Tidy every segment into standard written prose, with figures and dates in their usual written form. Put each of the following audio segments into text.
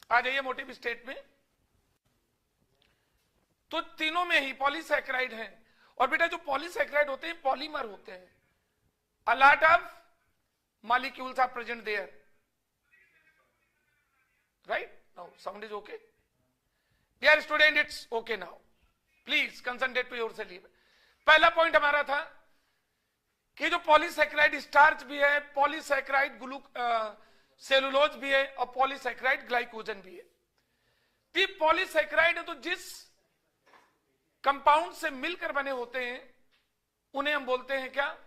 आ जाइए motive state में। तो तीनों में ही पॉलीसैकेराइड है, और बेटा जो पॉलीसैकेराइड होते हैं पॉलीमर होते हैं। A lot of molecules are present there, right? Now sound is okay? Dear student, it's okay now, please concentrate to yourself. पहला पॉइंट हमारा था कि जो पॉलीसैकेराइड स्टार्च भी है, पॉलीसैकेराइड सेलुलोज भी है, और पॉलीसैकेराइड ग्लाइकोजन भी है। पॉलीसैकेराइड है तो जिस कंपाउंड से मिलकर बने होते हैं उन्हें हम बोलते हैं क्या?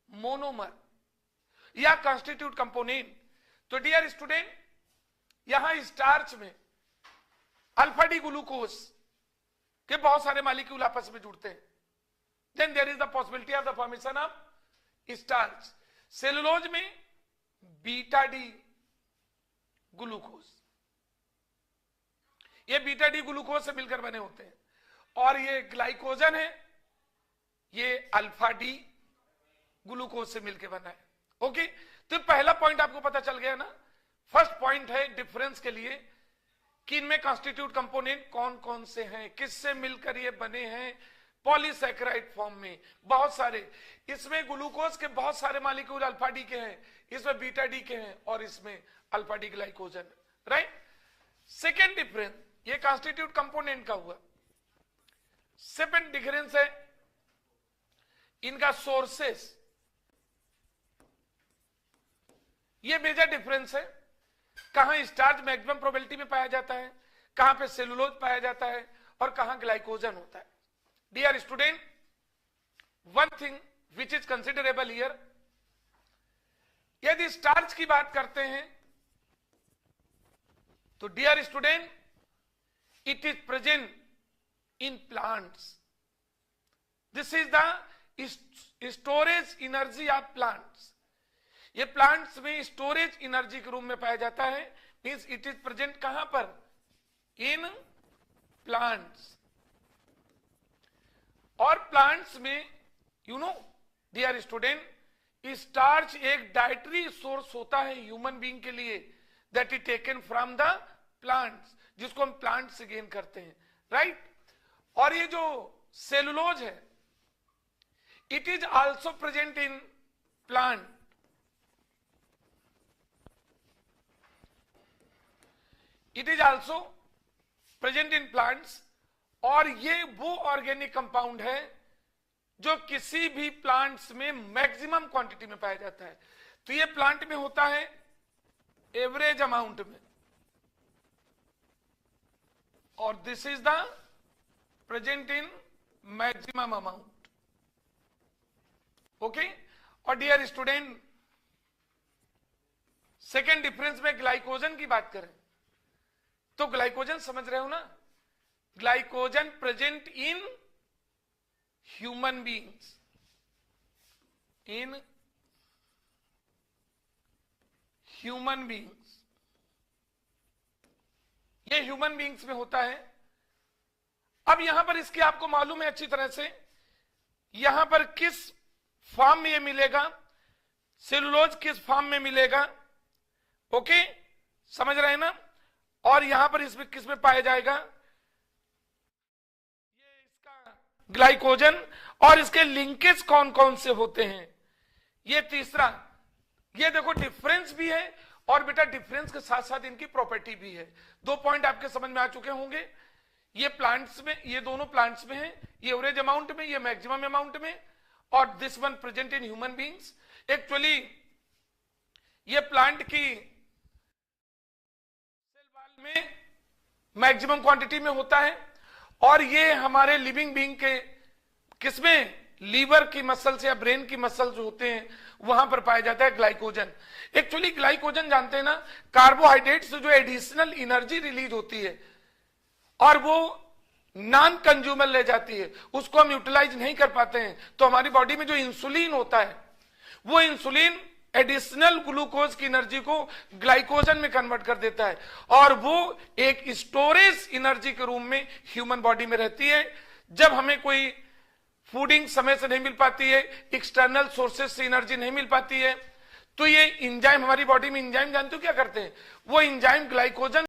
मोनोमर या कॉन्स्टिट्यूट कंपोनेंट। तो डियर स्टूडेंट, यहां स्टार्च में अल्फा डी ग्लूकोज के बहुत सारे मॉलिक्यूल आपस में जुड़ते हैं, then there is the possibility of the formation of starch. Cellulose में बीटा डी ग्लूकोज, ये बीटा डी ग्लूकोज से मिलकर बने होते हैं, और ये ग्लाइकोजन है, ये अल्फा डी ग्लूकोज से मिलकर बना है। ओके, तो पहला पॉइंट आपको पता चल गया ना। फर्स्ट पॉइंट है डिफरेंस के लिए कि इनमें कॉन्स्टिट्यूट कंपोनेंट कौन कौन से हैं, किससे मिलकर ये बने हैं। पॉलीसैकेराइड फॉर्म में बहुत सारे, इसमें ग्लूकोज के बहुत सारे मॉलिक्यूल अल्फा डी के हैं, इसमें बीटा डी के हैं, और इसमें alpha D glycogen, right? Second difference ये कॉन्स्टिट्यूट कंपोनेंट का हुआ। सेकेंड डिफरेंस है इनका सोर्सेस, ये मेजर डिफरेंस है। कहां स्टार्च मैक्सिमम प्रोबेबिलिटी में पाया जाता है, कहां पे सेलुलोज पाया जाता है, और कहां ग्लाइकोजन होता है। Dear student, one thing which is considerable here, यदि स्टार्च की बात करते हैं तो dear student, it is present in plants. This is the storage energy of plants. ये प्लांट्स में स्टोरेज एनर्जी के रूप में पाया जाता है। मींस इट इज प्रेजेंट कहां पर? In plants. और प्लांट्स में you know dear student, starch एक डाइटरी सोर्स होता है ह्यूमन बीइंग के लिए, that is taken from the plants, जिसको हम प्लांट से गेन करते हैं, राइट? और ये जो सेलुलोज है, it is also present in plant. It is also present in plants, और ये वो ऑर्गेनिक कंपाउंड है जो किसी भी प्लांट्स में मैक्सिमम क्वांटिटी में पाया जाता है। तो ये प्लांट में होता है एवरेज अमाउंट में, और this is the present in maximum amount. Okay, और डियर स्टूडेंट, सेकेंड डिफरेंस में ग्लाइकोजन की बात करें तो ग्लाइकोजन समझ रहे हो ना? Glycogen present in human beings, in human beings, ये ह्यूमन बीइंग्स में होता है। अब यहां पर इसके आपको मालूम है अच्छी तरह से, यहां पर किस फॉर्म में ये मिलेगा, सेलुलोज किस फॉर्म में मिलेगा। ओके, समझ रहे हैं ना? और यहां पर इसमें किस में पाया जाएगा? ये इसका ग्लाइकोजन, और इसके लिंकेज कौन कौन से होते हैं, ये तीसरा। ये देखो डिफरेंस भी है, और बेटा डिफरेंस के साथ साथ इनकी प्रॉपर्टी भी है। दो पॉइंट आपके समझ में आ चुके होंगे। ये प्लांट्स में, ये दोनों प्लांट्स में है, ये एवरेज अमाउंट में, ये मैक्सिमम अमाउंट में, और this one present in human beings. Actually ये प्लांट की सेल वॉल में मैक्सिमम क्वांटिटी में होता है, और ये हमारे लिविंग बीइंग के किसमें, लीवर की मसल्स या ब्रेन की मसल्स जो होते हैं वहां पर पाया जाता है ग्लाइकोजन। एक्चुअली ग्लाइकोजन जानते हैं ना, कार्बोहाइड्रेट से जो एडिशनल एनर्जी रिलीज होती है और वो नॉन कंज्यूमर ले जाती है, उसको हम यूटिलाइज नहीं कर पाते हैं, तो हमारी बॉडी में जो इंसुलिन होता है वो इंसुलिन एडिशनल ग्लूकोज की एनर्जी को ग्लाइकोजन में कन्वर्ट कर देता है, और वो एक स्टोरेज एनर्जी के रूप में ह्यूमन बॉडी में रहती है। जब हमें कोई फूडिंग समय से नहीं मिल पाती है, एक्सटर्नल सोर्सेज से एनर्जी नहीं मिल पाती है, तो ये एंजाइम, हमारी बॉडी में एंजाइम जानते हो क्या करते हैं, वो एंजाइम ग्लाइकोजन